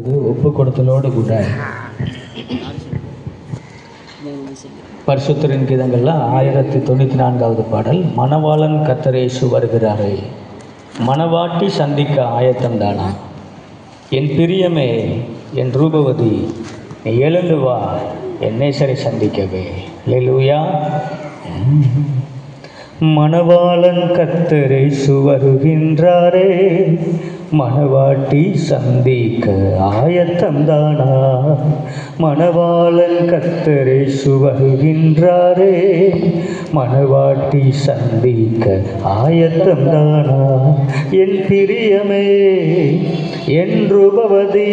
ஒப்பு கொடுத்தலோடு கூட பரிசுத்தரின் கீதங்கள்ல 1094வது பாடல். மணவாளன் கர்த்தரேசு வருகிறாரே, மணவாட்டி சந்திக்க ஆயத்தம் தானா? என் பிரியமே, என் ரூபவதி, நீ எழுந்து வா, என் நேசரை சந்திக்கவே. அல்லேலூயா. மணவாளன் கர்த்தரேசு வருகின்றாரே, மணவாட்டி சந்திக்க ஆயத்தம் தானா? மணவாளன் கர்த்தரேசு வருகின்றாரே, மணவாட்டி சந்திக்க ஆயத்தம் தானா? என் பிரியமே, என் ரூபவதி,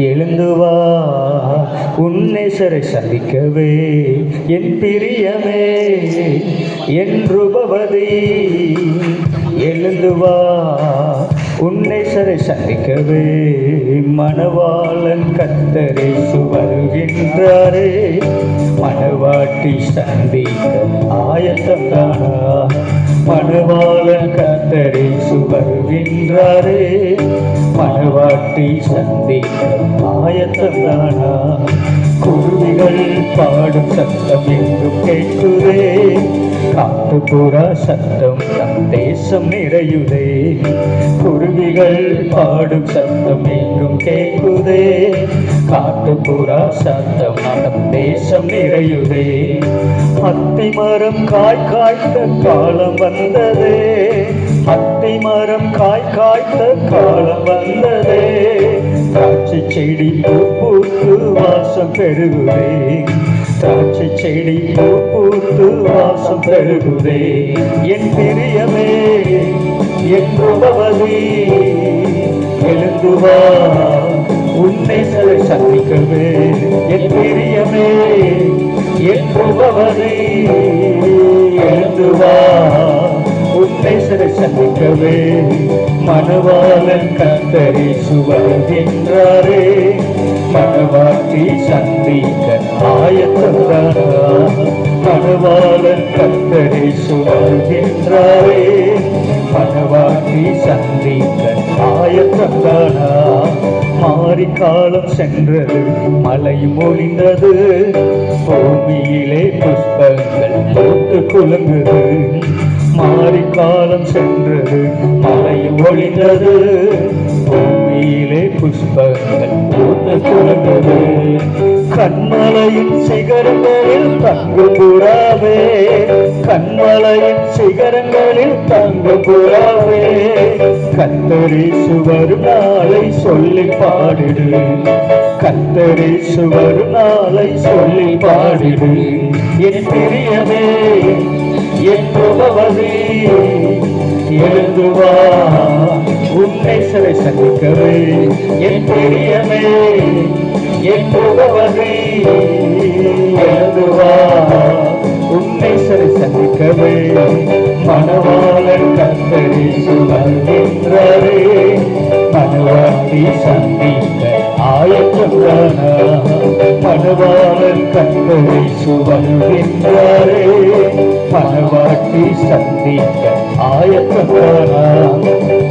எழுந்து வா, உன் நேசரை சந்திக்கவே. என் பிரியமே, என் ரூபவதி, எழுந்து வா, உன் நேசரை சந்திக்கவே. மணவாளன் கர்த்தரேசு வருகின்றாரே, மணவாட்டி சந்திக்க ஆயத்தம் தானா? மணவாளன் கர்த்தரேசு வருகின்றாரே, மணவாட்டி சந்திக்க ஆயத்தம் தானா? குருவிகள் பாடும் சத்தம் எங்கும் கேட்குதே, காட்டுப்புறா சத்தம் நம் தேசம் நிறையுதே. குருவிகள் பாடும் சத்தம் எங்கும் கேட்குதே, காட்டுப்புறா சத்தம் நம் தேசம் நிறையுதே. அத்தி மரம் காய் காய்த்த காலம் வந்ததே, அத்தி மரம் காய் காய்த்த காலம் வந்ததே. திராட்சை செடி பூ பூத்து வாசம் பெருகுதே, திராட்சை செடி பூ பூத்து வாசம் பெருகுதே. என் பிரியமே, என் ரூபவதி, எழுந்து வா, உன் நேசரை சந்திக்கவே. என் பிரியமே, என் ரூபவதி, எழுந்து வா, உன் நேசரை சந்திக்கவே. மணவாளன் கர்த்தரேசு வருகின்றாரே, மணவாட்டி சந்திக்க ஆயத்தம் தானா? மணவாளன் கர்த்தரேசு வருகின்றாரே, மணவாட்டி சந்திக்க ஆயத்தம் தானா? மாறி காலம் சென்றது, மழையும் ஒளிந்தது, பூமியிலே புஷ்பங்கள் பூத்து குலுங்குது. மாறி காலம் சென்றது, மழையும் ஒளிந்தது, பூமியிலே புஷ்பங்கள் பூத்து குலுங்குது. கண்மலையின் சிகரங்களில் தங்கும் புறாவே, கண்மலையின் சிகரங்களில் தங்கும் புறாவே, கர்த்தரேசு வரும் நாளை சொல்லி பாடிடு, கர்த்தரேசு வரும் நாளை சொல்லி பாடிடு. என் பிரியமே, என் ரூபவதி, எழுந்து வா, உன் நேசரை சந்திக்கவே. என் பிரியமே, என் ரூபவதி, எழுந்து வா, உன் நேசரை சந்திக்கவே. மணவாளன் கர்த்தரேசு வருகின்றாரே, மணவாட்டி சந்திக்க ஆயத்தம் தானா? மணவாளன் கர்த்தரேசு வருகின்றாரே, மணவாட்டி சந்திக்க ஆயத்தம் தானா?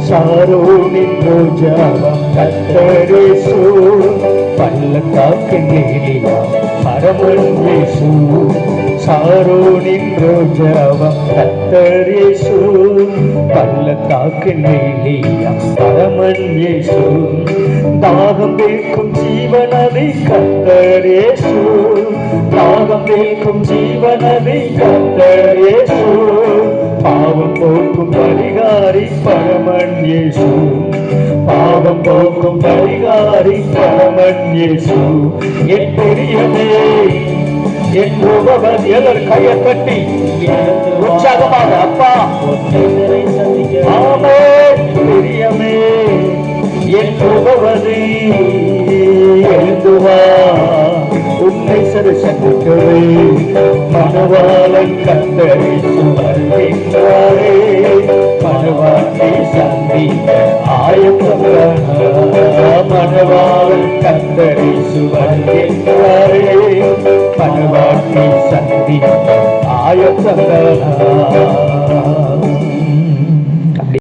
சாரோனின் ரோஜாவம் கர்த்தரேசு, பள்ளத்தாக்கின் லீலியா பரமன் இயேசு. சாரோனின் ரோஜாவம் கர்த்தரேசு, பள்ளத்தாக்கின் லீலியா பரமன் இயேசு. தாகம் தீர்க்கும் ஜீவனதி கர்த்தரேசு, தாகம் தீர்க்கும் ஜீவனதி கர்த்தரேசு. பாவம் போக்கும் பரிகாரி பரமன் இயேசு, பாவம் போக்கும் பரிகாரி பரமன் இயேசு. என் பிரியமே, என் ரூபவதி, எல்லாரும் கையை தட்டி உற்சாகமாக அப்பா ஆமென். பிரியமே, என் ரூபவதி, எழுந்து வா, உன் நேசரை சந்திக்கவே. மணவாளன் கர்த்தரேசு வருகின்றாரே, மணவாட்டி சந்திக்க ஆயத்தம் தானா? மணவாளன் கர்த்தரேசு வருகின்றாரே, மணவாட்டி சந்திக்க ஆயத்தம் தானா?